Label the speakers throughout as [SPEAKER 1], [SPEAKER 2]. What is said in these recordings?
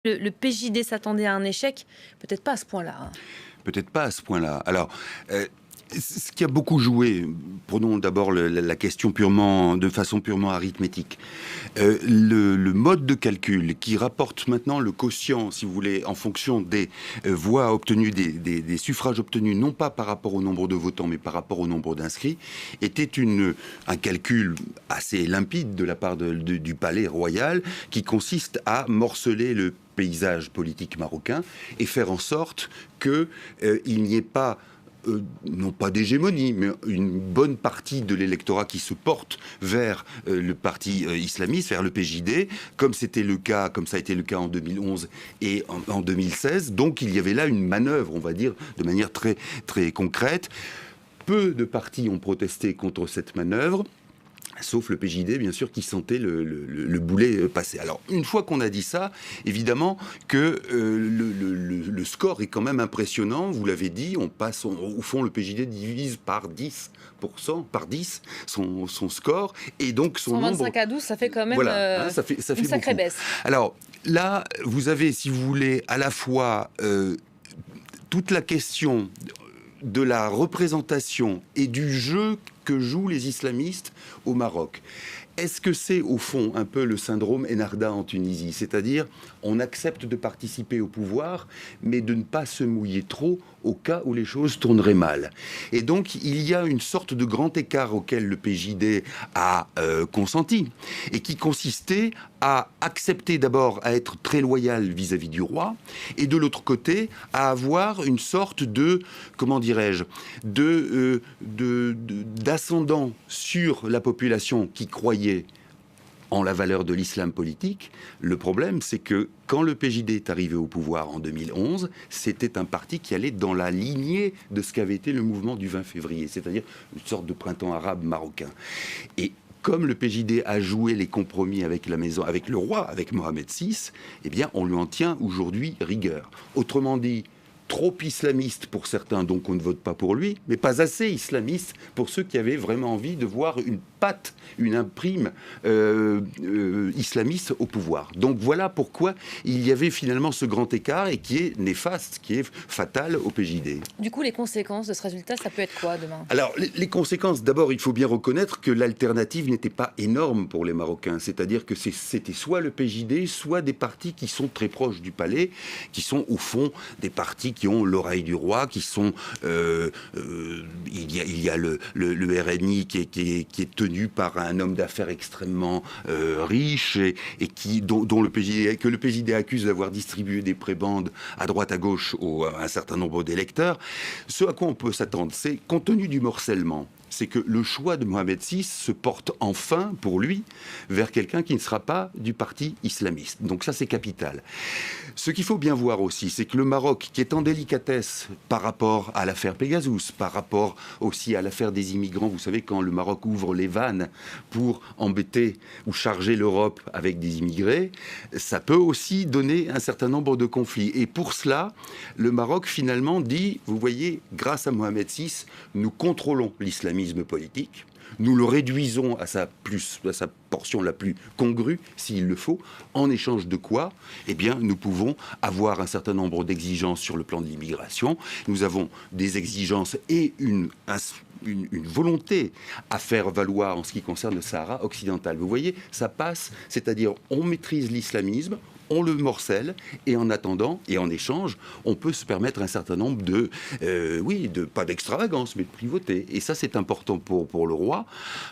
[SPEAKER 1] Le PJD s'attendait à un échec, peut-être pas à ce point-là, hein.
[SPEAKER 2] Peut-être pas à ce point-là. Alors, ce qui a beaucoup joué, prenons d'abord la question de façon purement arithmétique. Le mode de calcul qui rapporte maintenant le quotient, si vous voulez, en fonction des voix obtenues, des suffrages obtenus, non pas par rapport au nombre de votants, mais par rapport au nombre d'inscrits, était un calcul assez limpide de la part du palais royal, qui consiste à morceler le paysage politique marocain et faire en sorte qu'il n'y ait pas non pas d'hégémonie, mais une bonne partie de l'électorat qui se porte vers le parti islamiste, vers le PJD, comme ça a été le cas en 2011 et en 2016. Donc il y avait là une manœuvre, on va dire, de manière très, très concrète. Peu de partis ont protesté contre cette manœuvre. Sauf le PJD, bien sûr, qui sentait le boulet passer. Alors, une fois qu'on a dit ça, évidemment que le score est quand même impressionnant. Vous l'avez dit, on passe, au fond, le PJD divise par 10%, par 10 son score, et donc son
[SPEAKER 1] 125
[SPEAKER 2] nombre...
[SPEAKER 1] à 12, ça fait quand même
[SPEAKER 2] Voilà, ça fait
[SPEAKER 1] une sacrée
[SPEAKER 2] beaucoup.
[SPEAKER 1] baisse.
[SPEAKER 2] Alors, là, vous avez, si vous voulez, à la fois toute la question de la représentation et du jeu que jouent les islamistes au Maroc. Est-ce que c'est, au fond, un peu le syndrome Enarda en Tunisie? C'est-à-dire, on accepte de participer au pouvoir, mais de ne pas se mouiller trop au cas où les choses tourneraient mal. Et donc, il y a une sorte de grand écart auquel le PJD a consenti, et qui consistait à accepter d'abord à être très loyal vis-à-vis du roi, et de l'autre côté, à avoir une sorte de, comment dirais-je, d'ascendant sur la population qui croyait en la valeur de l'islam politique. Le problème, c'est que quand le PJD est arrivé au pouvoir en 2011, c'était un parti qui allait dans la lignée de ce qu'avait été le mouvement du 20 février, c'est-à-dire une sorte de printemps arabe marocain. Et comme le PJD a joué les compromis avec la maison, avec le roi, avec Mohamed VI, eh bien, on lui en tient aujourd'hui rigueur. Autrement dit, trop islamiste pour certains, donc on ne vote pas pour lui, mais pas assez islamiste pour ceux qui avaient vraiment envie de voir une patte, une imprime islamiste au pouvoir. Donc voilà pourquoi il y avait finalement ce grand écart et qui est néfaste, qui est fatal au PJD.
[SPEAKER 1] Du coup, les conséquences de ce résultat, ça peut être quoi demain?
[SPEAKER 2] Alors, les conséquences, d'abord, il faut bien reconnaître que l'alternative n'était pas énorme pour les Marocains. C'est-à-dire que c'était soit le PJD, soit des partis qui sont très proches du palais, qui sont au fond des partis qui ont l'oreille du roi, qui sont... il y a le RNI qui est tenu par un homme d'affaires extrêmement riche et dont que le PJD accuse d'avoir distribué des prébendes à droite à gauche à un certain nombre d'électeurs. Ce à quoi on peut s'attendre, c'est, compte tenu du morcellement, c'est que le choix de Mohamed VI se porte enfin, pour lui, vers quelqu'un qui ne sera pas du parti islamiste. Donc ça, c'est capital. Ce qu'il faut bien voir aussi, c'est que le Maroc, qui est en délicatesse par rapport à l'affaire Pegasus, par rapport aussi à l'affaire des immigrants, vous savez, quand le Maroc ouvre les vannes pour embêter ou charger l'Europe avec des immigrés, ça peut aussi donner un certain nombre de conflits. Et pour cela, le Maroc, finalement, dit, vous voyez, grâce à Mohamed VI, nous contrôlons l'islamisme politique, nous le réduisons à sa portion la plus congrue, s'il le faut, en échange de quoi, eh bien, nous pouvons avoir un certain nombre d'exigences sur le plan de l'immigration. Nous avons des exigences et une volonté à faire valoir en ce qui concerne le Sahara occidental. Vous voyez, ça passe, c'est-à-dire on maîtrise l'islamisme, on le morcelle, et en attendant, et en échange, on peut se permettre un certain nombre pas d'extravagance, mais de privauté. Et ça, c'est important pour le roi.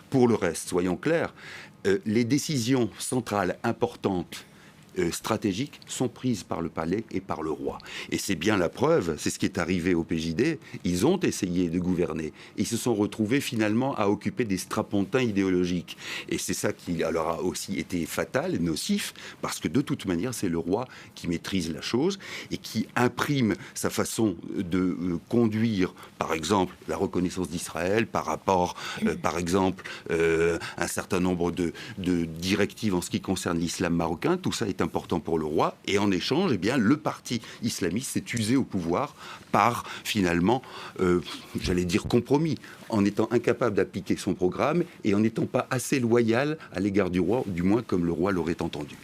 [SPEAKER 2] Pour le reste, soyons clairs, les décisions centrales importantes stratégiques sont prises par le palais et par le roi. Et c'est bien la preuve, c'est ce qui est arrivé au PJD. Ils ont essayé de gouverner. Ils se sont retrouvés finalement à occuper des strapontins idéologiques. Et c'est ça qui leur a aussi été fatal, nocif, parce que de toute manière, c'est le roi qui maîtrise la chose et qui imprime sa façon de conduire, par exemple, la reconnaissance d'Israël, par rapport, par exemple, un certain nombre de directives en ce qui concerne l'islam marocain. Tout ça est important pour le roi, et en échange, eh bien, le parti islamiste s'est usé au pouvoir par, finalement, j'allais dire compromis, en étant incapable d'appliquer son programme et en n'étant pas assez loyal à l'égard du roi, du moins comme le roi l'aurait entendu.